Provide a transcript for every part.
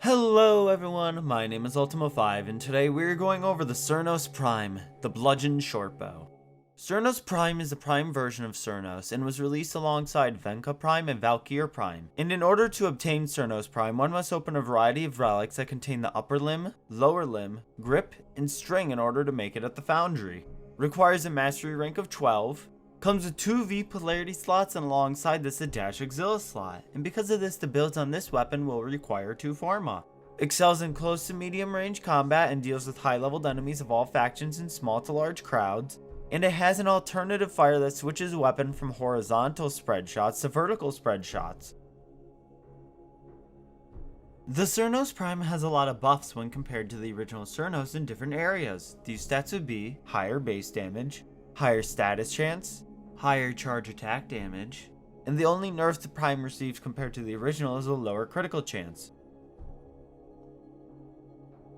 Hello everyone, my name is UltimoFive, and today we're going over the Cernos Prime, the Bludgeon Shortbow. Cernos Prime is a prime version of Cernos and was released alongside Venka Prime and Valkyr Prime. And in order to obtain Cernos Prime, one must open a variety of relics that contain the upper limb, lower limb, grip, and string in order to make it at the foundry. Requires a mastery rank of 12. Comes with 2 V polarity slots, and alongside this a dash auxilia slot, and because of this the builds on this weapon will require 2 forma. Excels in close to medium range combat and deals with high leveled enemies of all factions in small to large crowds, and it has an alternative fire that switches a weapon from horizontal spread shots to vertical spread shots. The Cernos Prime has a lot of buffs when compared to the original Cernos in different areas. These stats would be higher base damage, higher status chance, higher charge attack damage, and the only nerf the Prime receives compared to the original is a lower critical chance.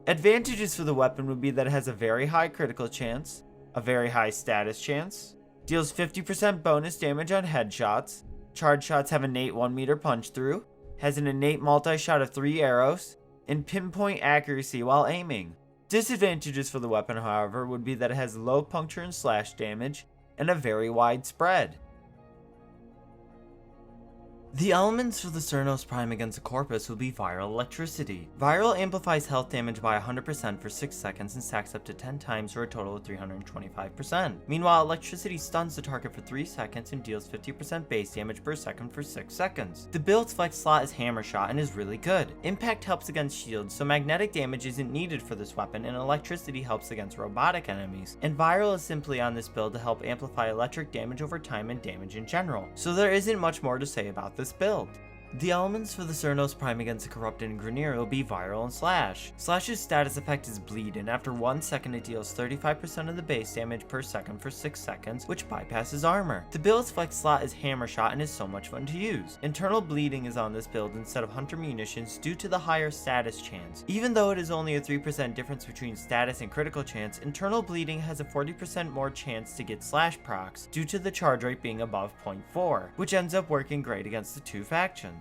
Advantages for the weapon would be that it has a very high critical chance, a very high status chance, deals 50% bonus damage on headshots, charge shots have innate 1 meter punch through, has an innate multi-shot of 3 arrows, and pinpoint accuracy while aiming. Disadvantages for the weapon, however, would be that it has low puncture and slash damage, and a very wide spread. The elements for the Cernos Prime against the Corpus will be Viral Electricity. Viral amplifies health damage by 100% for 6 seconds and stacks up to 10 times for a total of 325%. Meanwhile, Electricity stuns the target for 3 seconds and deals 50% base damage per second for 6 seconds. The build's flex slot is Hammer Shot and is really good. Impact helps against shields, so magnetic damage isn't needed for this weapon, and Electricity helps against robotic enemies. And Viral is simply on this build to help amplify electric damage over time and damage in general. So there isn't much more to say about this build. The elements for the Cernos Prime against the Corrupted and Grineer will be Viral and Slash. Slash's status effect is Bleed, and after 1 second it deals 35% of the base damage per second for 6 seconds, which bypasses armor. The build's flex slot is Hammer Shot and is so much fun to use. Internal Bleeding is on this build instead of Hunter Munitions due to the higher status chance. Even though it is only a 3% difference between status and critical chance, Internal Bleeding has a 40% more chance to get Slash procs due to the charge rate being above 0.4, which ends up working great against the 2 factions.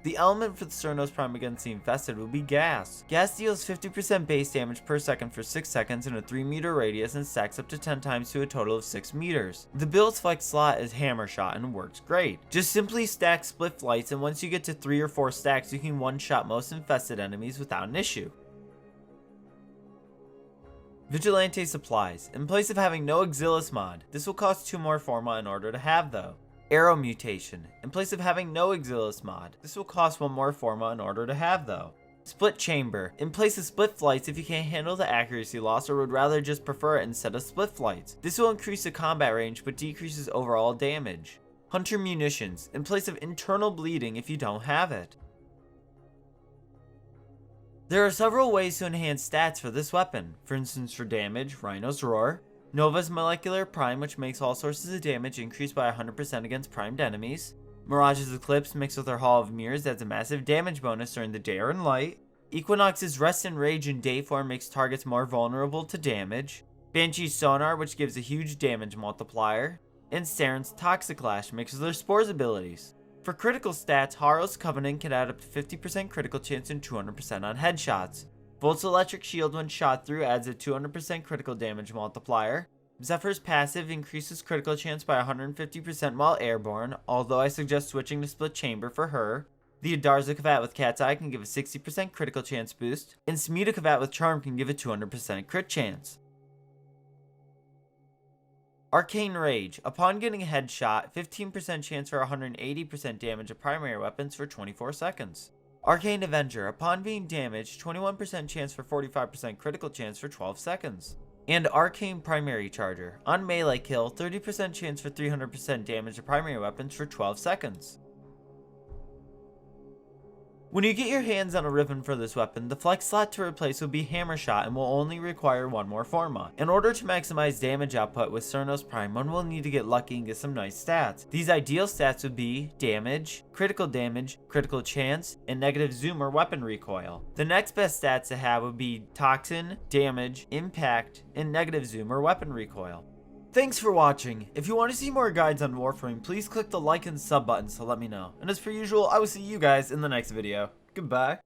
The element for the Cernos Prime against the Infested will be Gas. Gas deals 50% base damage per second for 6 seconds in a 3 meter radius and stacks up to 10 times to a total of 6 meters. The build's flex slot is Hammer Shot and works great. Just simply stack split flights, and once you get to 3 or 4 stacks you can one-shot most infested enemies without an issue. Vigilante Supplies. In place of having no Auxilius mod, this will cost 2 more forma in order to have though. Arrow Mutation. In place of having no Auxilius mod, this will cost 1 more forma in order to have though. Split Chamber. In place of split flights if you can't handle the accuracy loss or would rather just prefer it instead of split flights. This will increase the combat range but decreases overall damage. Hunter Munitions. In place of internal bleeding if you don't have it. There are several ways to enhance stats for this weapon. For instance, for damage, Rhino's Roar. Nova's Molecular Prime, which makes all sources of damage increase by 100% against primed enemies. Mirage's Eclipse mixed with her Hall of Mirrors adds a massive damage bonus during the day or in light. Equinox's Rest and Rage in day form makes targets more vulnerable to damage. Banshee's Sonar, which gives a huge damage multiplier. And Saren's Toxic Lash mixes their Spores abilities. For critical stats, Haro's Covenant can add up to 50% critical chance and 200% on headshots. Volt's Electric Shield when shot through adds a 200% critical damage multiplier. Zephyr's passive increases critical chance by 150% while airborne, although I suggest switching to Split Chamber for her. The Adarza Kavat with Cat's Eye can give a 60% critical chance boost, and Smita Kavat with Charm can give a 200% crit chance. Arcane Rage. Upon getting a headshot, 15% chance for 180% damage of primary weapons for 24 seconds. Arcane Avenger. Upon being damaged, 21% chance for 45% critical chance for 12 seconds. And Arcane Primary Charger. On melee kill, 30% chance for 300% damage to primary weapons for 12 seconds. When you get your hands on a Riven for this weapon, the flex slot to replace will be Hammer Shot and will only require 1 more forma. In order to maximize damage output with Cernos Prime, one will need to get lucky and get some nice stats. These ideal stats would be damage, critical chance, and negative zoom or weapon recoil. The next best stats to have would be toxin, damage, impact, and negative zoom or weapon recoil. Thanks for watching. If you want to see more guides on Warframe, please click the like and sub buttons to let me know. And as per usual, I will see you guys in the next video. Goodbye.